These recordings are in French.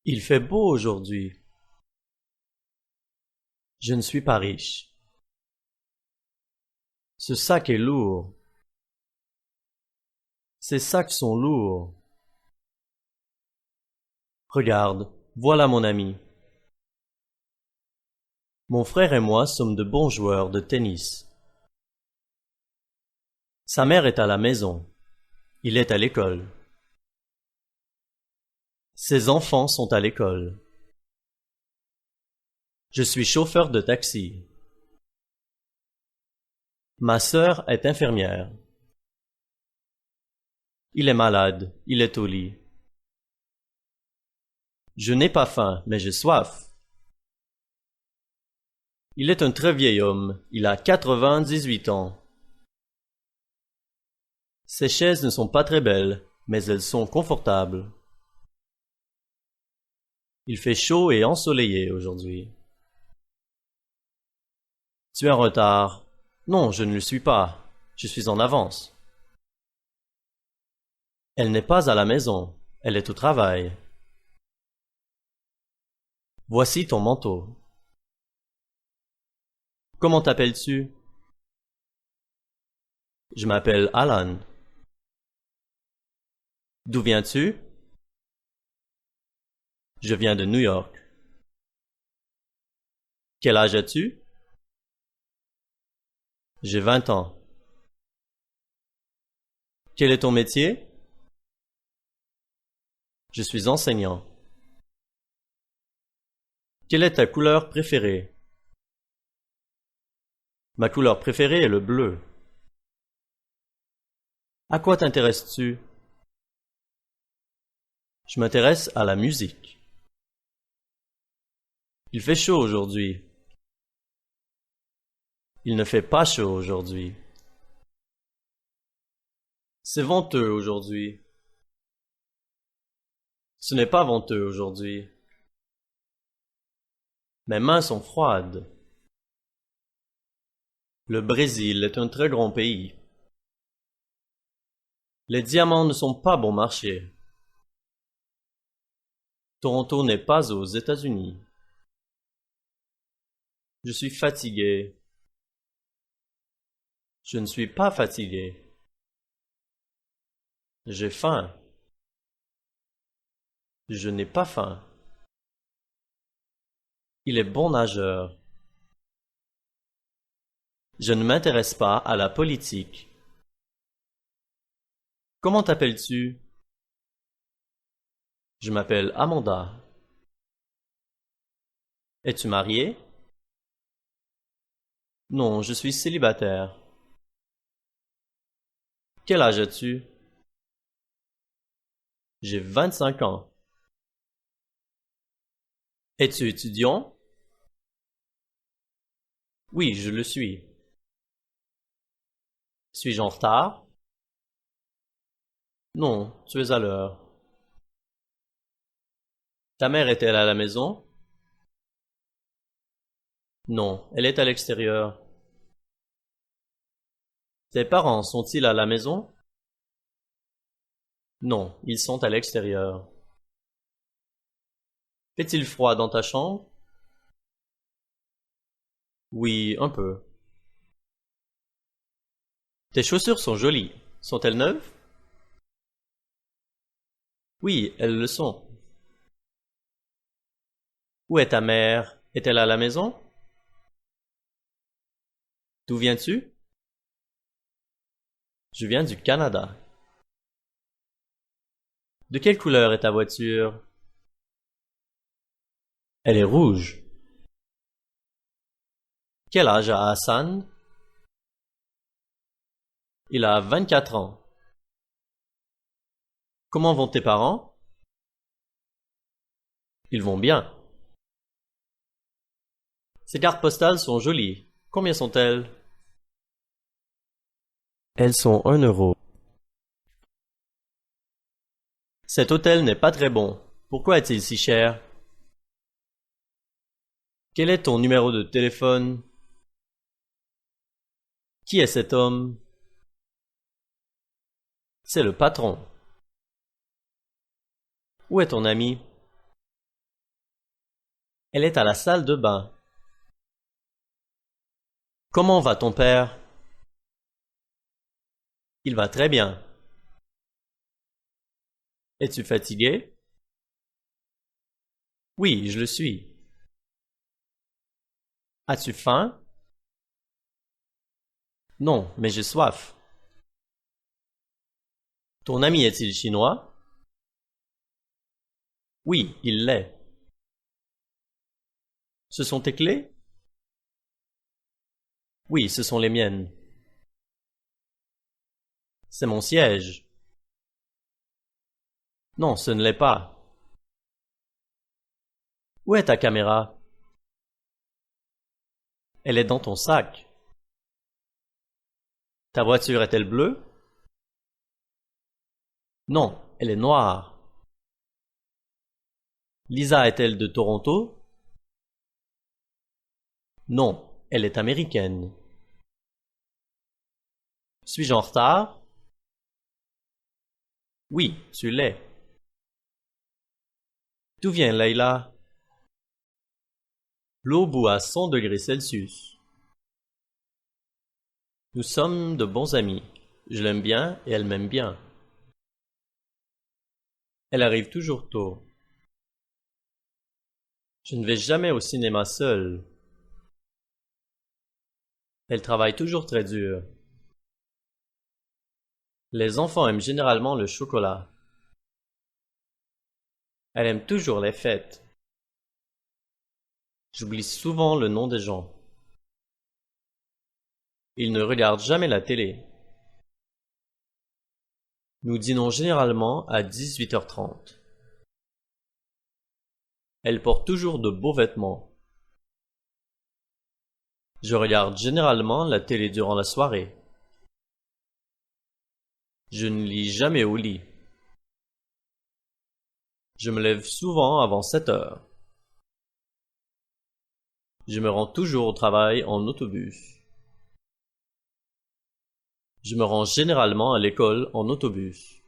Il fait beau aujourd'hui. Je ne suis pas riche. Ce sac est lourd. Ces sacs sont lourds. Regarde, voilà mon ami. Mon frère et moi sommes de bons joueurs de tennis. Sa mère est à la maison. Il est à l'école. Ses enfants sont à l'école. Je suis chauffeur de taxi. Ma sœur est infirmière. Il est malade, il est au lit. Je n'ai pas faim, mais j'ai soif. Il est un très vieil homme, il a 98 ans. Ces chaises ne sont pas très belles, mais elles sont confortables. Il fait chaud et ensoleillé aujourd'hui. Tu es en retard. Non, je ne le suis pas. Je suis en avance. Elle n'est pas à la maison. Elle est au travail. Voici ton manteau. Comment t'appelles-tu? Je m'appelle Alan. D'où viens-tu? Je viens de New York. Quel âge as-tu? J'ai 20 ans. Quel est ton métier? Je suis enseignant. Quelle est ta couleur préférée? Ma couleur préférée est le bleu. À quoi t'intéresses-tu? Je m'intéresse à la musique. Il fait chaud aujourd'hui. Il ne fait pas chaud aujourd'hui. C'est venteux aujourd'hui. Ce n'est pas venteux aujourd'hui. Mes mains sont froides. Le Brésil est un très grand pays. Les diamants ne sont pas bon marché. Toronto n'est pas aux États-Unis. Je suis fatigué. Je ne suis pas fatigué. J'ai faim. Je n'ai pas faim. Il est bon nageur. Je ne m'intéresse pas à la politique. Comment t'appelles-tu? Je m'appelle Amanda. Es-tu marié? Non, je suis célibataire. Quel âge as-tu? J'ai 25 ans. Es-tu étudiant? Oui, je le suis. Suis-je en retard? Non, tu es à l'heure. Ta mère est-elle à la maison? Non, elle est à l'extérieur. Tes parents sont-ils à la maison? Non, ils sont à l'extérieur. Fait-il froid dans ta chambre? Oui, un peu. Tes chaussures sont jolies. Sont-elles neuves? Oui, elles le sont. Où est ta mère? Est-elle à la maison? D'où viens-tu? Je viens du Canada. De quelle couleur est ta voiture? Elle est rouge. Quel âge a Hassan? Il a 24 ans. Comment vont tes parents? Ils vont bien. Ces cartes postales sont jolies. Combien sont-elles? Elles sont 1 euro. Cet hôtel n'est pas très bon. Pourquoi est-il si cher? Quel est ton numéro de téléphone? Qui est cet homme? C'est le patron. Où est ton ami? Elle est à la salle de bain. Comment va ton père? Il va très bien. Es-tu fatigué? Oui, je le suis. As-tu faim? Non, mais j'ai soif. Ton ami est-il chinois? Oui, il l'est. Ce sont tes clés? Oui, ce sont les miennes. C'est mon siège. Non, ce ne l'est pas. Où est ta caméra? Elle est dans ton sac. Ta voiture est-elle bleue? Non, elle est noire. Lisa est-elle de Toronto? Non, elle est américaine. Suis-je en retard? Oui, tu l'es. D'où vient Leila? L'eau bout à 100 degrés Celsius. Nous sommes de bons amis. Je l'aime bien et elle m'aime bien. Elle arrive toujours tôt. Je ne vais jamais au cinéma seul. Elle travaille toujours très dur. Les enfants aiment généralement le chocolat. Elle aime toujours les fêtes. J'oublie souvent le nom des gens. Ils ne regardent jamais la télé. Nous dînons généralement à 18h30. Elle porte toujours de beaux vêtements. Je regarde généralement la télé durant la soirée. Je ne lis jamais au lit. Je me lève souvent avant 7 heures. Je me rends toujours au travail en autobus. Je me rends généralement à l'école en autobus.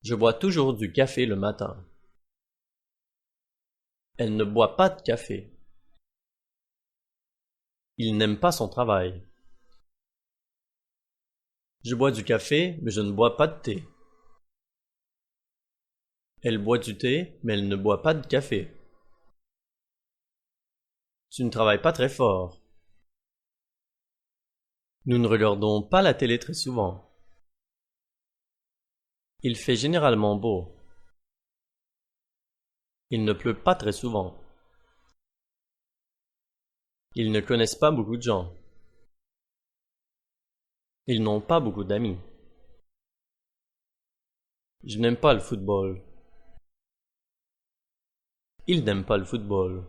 Je bois toujours du café le matin. Elle ne boit pas de café. Il n'aime pas son travail. Je bois du café, mais je ne bois pas de thé. Elle boit du thé, mais elle ne boit pas de café. Tu ne travailles pas très fort. Nous ne regardons pas la télé très souvent. Il fait généralement beau. Il ne pleut pas très souvent. Ils ne connaissent pas beaucoup de gens. Ils n'ont pas beaucoup d'amis. Je n'aime pas le football. Il n'aime pas le football.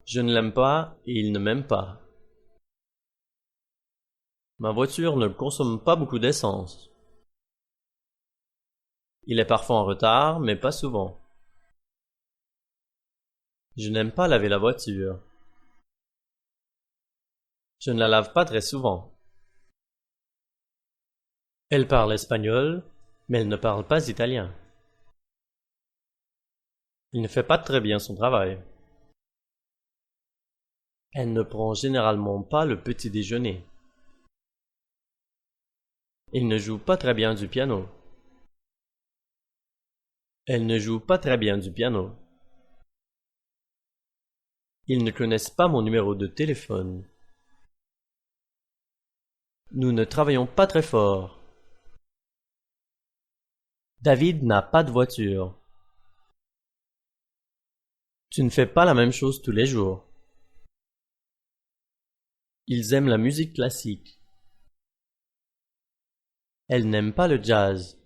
Je ne l'aime pas et il ne m'aime pas. Ma voiture ne consomme pas beaucoup d'essence. Il est parfois en retard, mais pas souvent. Je n'aime pas laver la voiture. Je ne la lave pas très souvent. Elle parle espagnol, mais elle ne parle pas italien. Il ne fait pas très bien son travail. Elle ne prend généralement pas le petit déjeuner. Il ne joue pas très bien du piano. Elle ne joue pas très bien du piano. Ils ne connaissent pas mon numéro de téléphone. Nous ne travaillons pas très fort. David n'a pas de voiture. Tu ne fais pas la même chose tous les jours. Ils aiment la musique classique. Elle n'aime pas le jazz.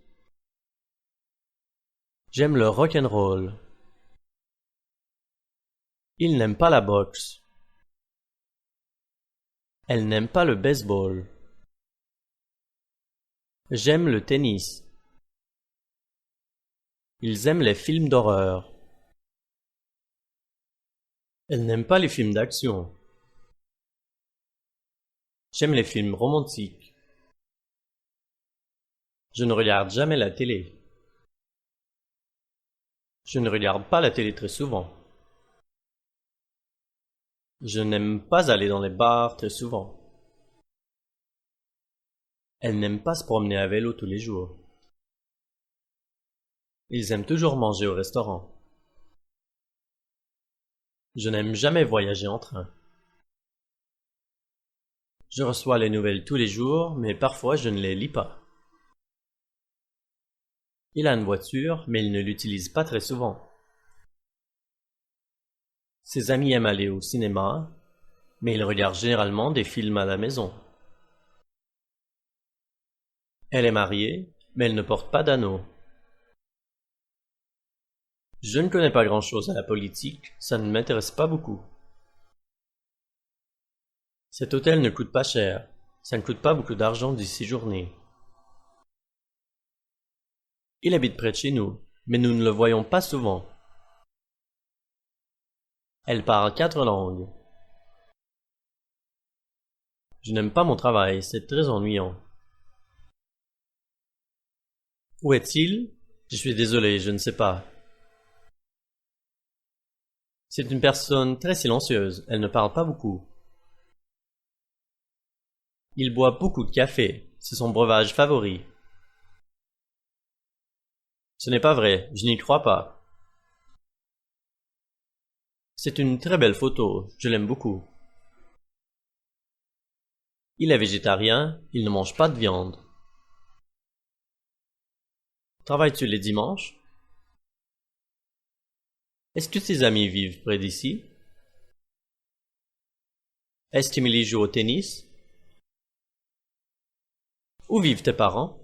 J'aime le rock and roll. Il n'aime pas la boxe. Elle n'aime pas le baseball. J'aime le tennis. Ils aiment les films d'horreur. Elle n'aime pas les films d'action. J'aime les films romantiques. Je ne regarde jamais la télé. Je ne regarde pas la télé très souvent. Je n'aime pas aller dans les bars très souvent. Elle n'aime pas se promener à vélo tous les jours. Ils aiment toujours manger au restaurant. Je n'aime jamais voyager en train. Je reçois les nouvelles tous les jours, mais parfois je ne les lis pas. Il a une voiture, mais il ne l'utilise pas très souvent. Ses amis aiment aller au cinéma, mais il regarde généralement des films à la maison. Elle est mariée, mais elle ne porte pas d'anneau. Je ne connais pas grand-chose à la politique, ça ne m'intéresse pas beaucoup. Cet hôtel ne coûte pas cher, ça ne coûte pas beaucoup d'argent d'y séjourner. Il habite près de chez nous, mais nous ne le voyons pas souvent. Elle parle 4 langues. Je n'aime pas mon travail, c'est très ennuyant. Où est-il? Je suis désolé, je ne sais pas. C'est une personne très silencieuse, elle ne parle pas beaucoup. Il boit beaucoup de café, c'est son breuvage favori. Ce n'est pas vrai, je n'y crois pas. C'est une très belle photo, je l'aime beaucoup. Il est végétarien, il ne mange pas de viande. Travailles-tu les dimanches? Est-ce que tes amis vivent près d'ici? Est-ce qu'Emily joue au tennis? Où vivent tes parents?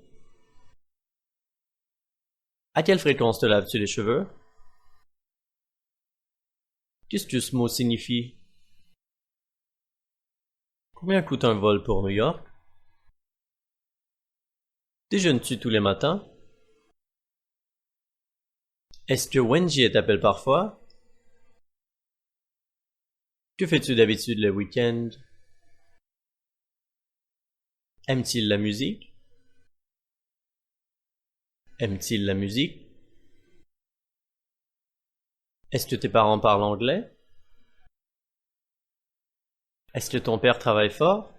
À quelle fréquence te laves-tu les cheveux? Qu'est-ce que ce mot signifie? Combien coûte un vol pour New York? Déjeunes-tu tous les matins? Est-ce que Wendy t'appelle parfois? Que fais-tu d'habitude les week-ends? Aime-t-il la musique? Aime-t-il la musique? Est-ce que tes parents parlent anglais? Est-ce que ton père travaille fort?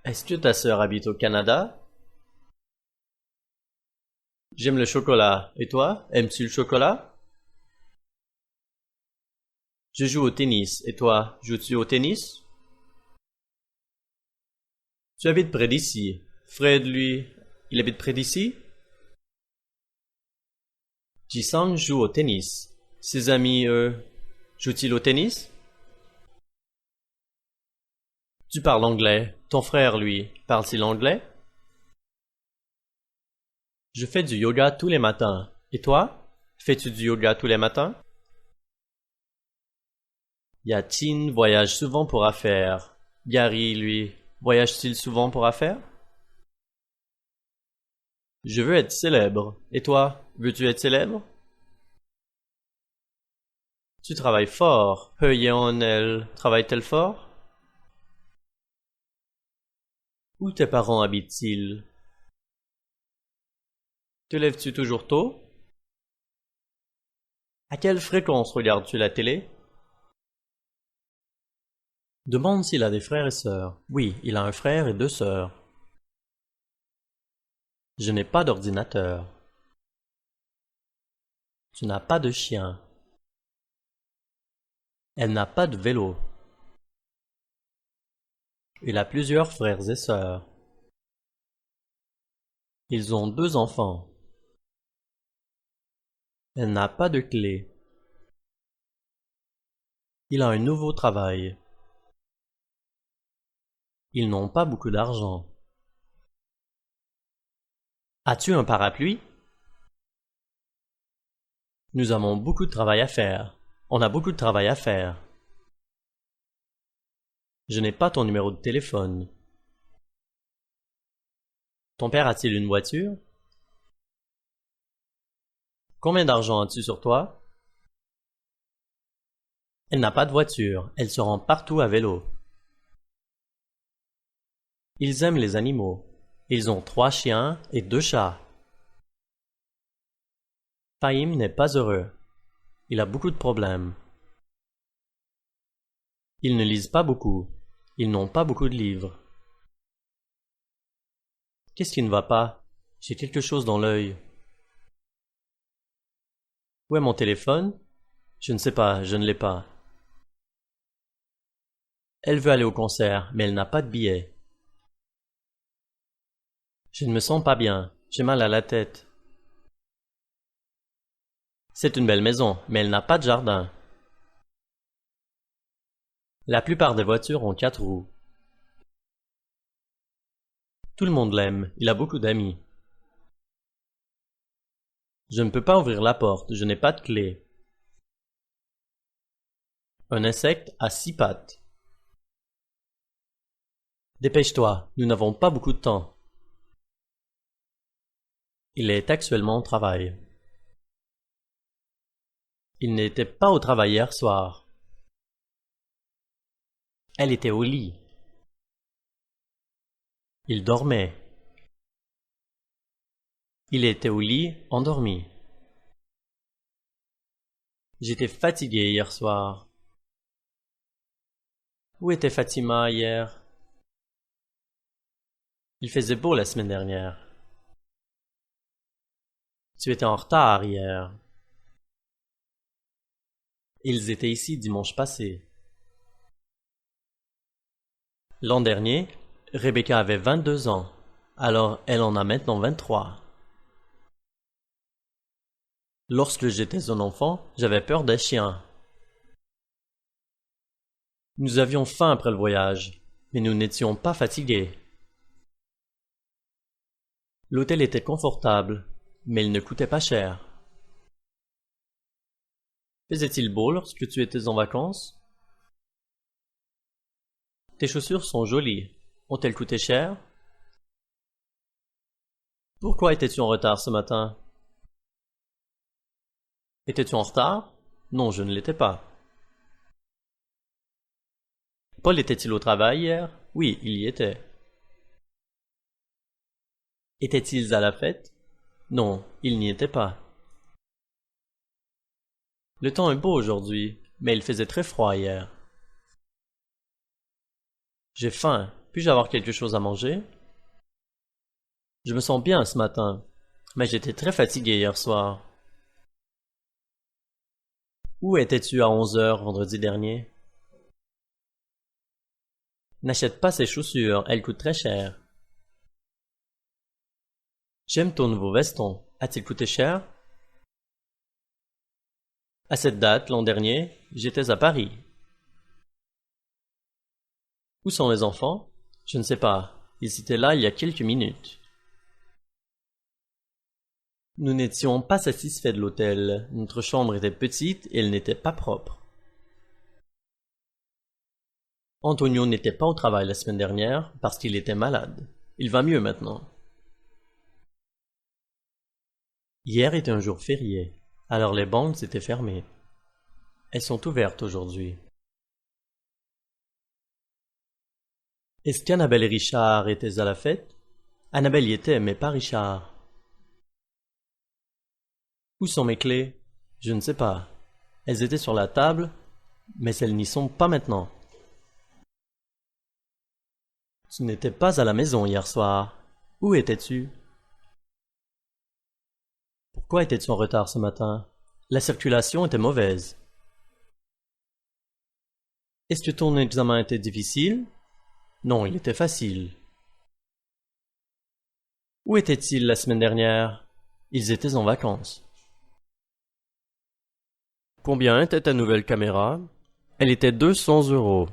Est-ce que ta sœur habite au Canada? J'aime le chocolat. Et toi, aimes-tu le chocolat? Je joue au tennis. Et toi, joues-tu au tennis? Tu habites près d'ici. Fred, lui, il habite près d'ici? Jisang joue au tennis. Ses amis, eux, jouent-ils au tennis? Tu parles anglais. Ton frère, lui, parle-t-il anglais? Je fais du yoga tous les matins. Et toi? Fais-tu du yoga tous les matins? Yatin voyage souvent pour affaires. Gary, lui, voyage-t-il souvent pour affaires? Je veux être célèbre. Et toi, veux-tu être célèbre? Tu travailles fort. He Yeon, elle, travaille-t-elle fort? Où tes parents habitent-ils? Te lèves-tu toujours tôt? À quelle fréquence regardes-tu la télé? Demande s'il a des frères et sœurs. Oui, il a un frère et 2 sœurs. Je n'ai pas d'ordinateur. Tu n'as pas de chien. Elle n'a pas de vélo. Il a plusieurs frères et sœurs. Ils ont 2 enfants. Elle n'a pas de clé. Il a un nouveau travail. Ils n'ont pas beaucoup d'argent. As-tu un parapluie? Nous avons beaucoup de travail à faire. On a beaucoup de travail à faire. Je n'ai pas ton numéro de téléphone. Ton père a-t-il une voiture? Combien d'argent as-tu sur toi? Elle n'a pas de voiture. Elle se rend partout à vélo. Ils aiment les animaux. Ils ont 3 chiens et 2 chats. Fahim n'est pas heureux. Il a beaucoup de problèmes. Ils ne lisent pas beaucoup. Ils n'ont pas beaucoup de livres. Qu'est-ce qui ne va pas? J'ai quelque chose dans l'œil. Où est mon téléphone? Je ne sais pas, je ne l'ai pas. Elle veut aller au concert, mais elle n'a pas de billet. Je ne me sens pas bien, j'ai mal à la tête. C'est une belle maison, mais elle n'a pas de jardin. La plupart des voitures ont 4 roues. Tout le monde l'aime, il a beaucoup d'amis. Je ne peux pas ouvrir la porte, je n'ai pas de clé. Un insecte a 6 pattes. Dépêche-toi, nous n'avons pas beaucoup de temps. Il est actuellement au travail. Il n'était pas au travail hier soir. Elle était au lit. Il dormait. Il était au lit, endormi. J'étais fatigué hier soir. Où était Fatima hier? Il faisait beau la semaine dernière. Tu étais en retard hier. Ils étaient ici dimanche passé. L'an dernier, Rebecca avait 22 ans, alors elle en a maintenant 23. Lorsque j'étais un enfant, j'avais peur des chiens. Nous avions faim après le voyage, mais nous n'étions pas fatigués. L'hôtel était confortable, mais il ne coûtait pas cher. Faisait-il beau lorsque tu étais en vacances? Tes chaussures sont jolies. Ont-elles coûté cher? Pourquoi étais-tu en retard ce matin? Étais-tu en retard? Non, je ne l'étais pas. Paul était-il au travail hier? Oui, il y était. Étaient-ils à la fête? Non, il n'y était pas. Le temps est beau aujourd'hui, mais il faisait très froid hier. J'ai faim. Puis-je avoir quelque chose à manger? Je me sens bien ce matin, mais j'étais très fatigué hier soir. Où étais-tu à 11 heures vendredi dernier? N'achète pas ces chaussures, elles coûtent très cher. J'aime ton nouveau veston. A-t-il coûté cher? À cette date, l'an dernier, j'étais à Paris. Où sont les enfants? Je ne sais pas. Ils étaient là il y a quelques minutes. Nous n'étions pas satisfaits de l'hôtel. Notre chambre était petite et elle n'était pas propre. Antonio n'était pas au travail la semaine dernière parce qu'il était malade. Il va mieux maintenant. Hier était un jour férié, alors les banques étaient fermées. Elles sont ouvertes aujourd'hui. Est-ce qu'Annabelle et Richard étaient à la fête? Annabelle y était, mais pas Richard. Où sont mes clés? Je ne sais pas. Elles étaient sur la table, mais elles n'y sont pas maintenant. Tu n'étais pas à la maison hier soir. Où étais-tu? Pourquoi étais-tu en retard ce matin? La circulation était mauvaise. Est-ce que ton examen était difficile? Non, il était facile. Où étaient-ils la semaine dernière? Ils étaient en vacances. Combien était ta nouvelle caméra? Elle était 200 euros.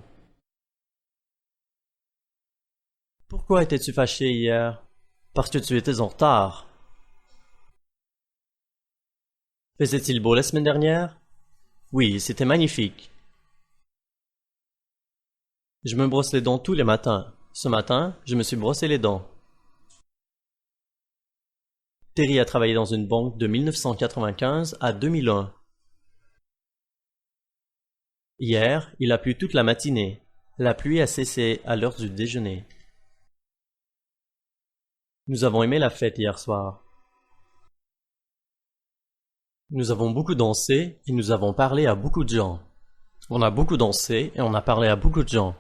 Pourquoi étais-tu fâché hier? Parce que tu étais en retard. Faisait-il beau la semaine dernière? Oui, c'était magnifique. Je me brosse les dents tous les matins. Ce matin, je me suis brossé les dents. Terry a travaillé dans une banque de 1995 à 2001. Hier, il a plu toute la matinée. La pluie a cessé à l'heure du déjeuner. Nous avons aimé la fête hier soir. Nous avons beaucoup dansé et nous avons parlé à beaucoup de gens. On a beaucoup dansé et on a parlé à beaucoup de gens.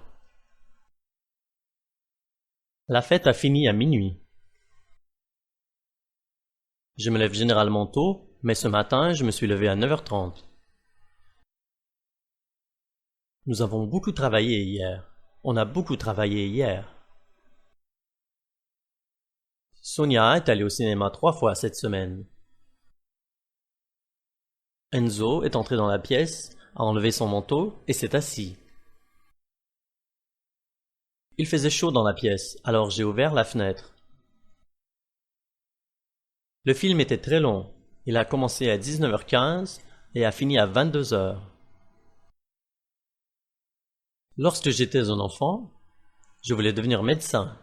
La fête a fini à minuit. Je me lève généralement tôt, mais ce matin, je me suis levé à 9h30. Nous avons beaucoup travaillé hier. On a beaucoup travaillé hier. Sonia est allée au cinéma 3 fois cette semaine. Enzo est entré dans la pièce, a enlevé son manteau et s'est assis. Il faisait chaud dans la pièce, alors j'ai ouvert la fenêtre. Le film était très long. Il a commencé à 19h15 et a fini à 22h. Lorsque j'étais un enfant, je voulais devenir médecin.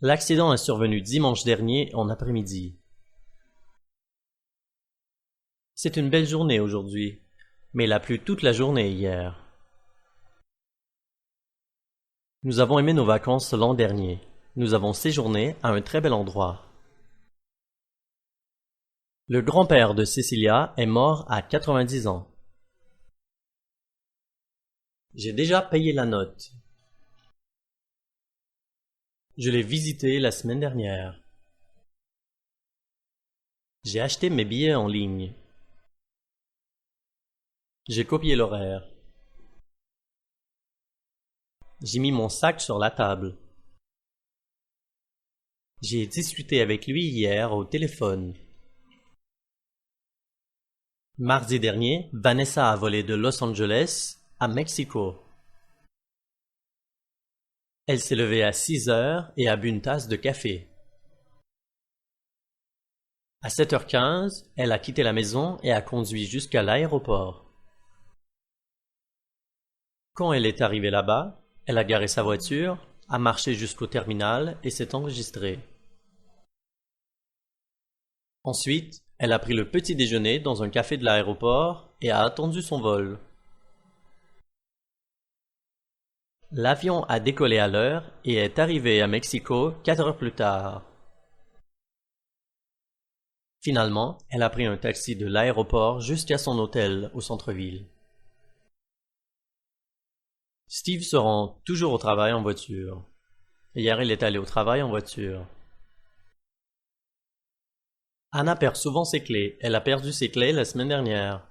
L'accident est survenu dimanche dernier en après-midi. C'est une belle journée aujourd'hui, mais il a plu toute la journée hier. Nous avons aimé nos vacances l'an dernier. Nous avons séjourné à un très bel endroit. Le grand-père de Cecilia est mort à 90 ans. J'ai déjà payé la note. Je l'ai visité la semaine dernière. J'ai acheté mes billets en ligne. J'ai copié l'horaire. J'ai mis mon sac sur la table. J'ai discuté avec lui hier au téléphone. Mardi dernier, Vanessa a volé de Los Angeles à Mexico. Elle s'est levée à 6h et a bu une tasse de café. À 7h15, elle a quitté la maison et a conduit jusqu'à l'aéroport. Quand elle est arrivée là-bas, elle a garé sa voiture, a marché jusqu'au terminal et s'est enregistrée. Ensuite, elle a pris le petit déjeuner dans un café de l'aéroport et a attendu son vol. L'avion a décollé à l'heure et est arrivé à Mexico 4 heures plus tard. Finalement, elle a pris un taxi de l'aéroport jusqu'à son hôtel au centre-ville. Steve se rend toujours au travail en voiture. Hier, il est allé au travail en voiture. Anna perd souvent ses clés. Elle a perdu ses clés la semaine dernière.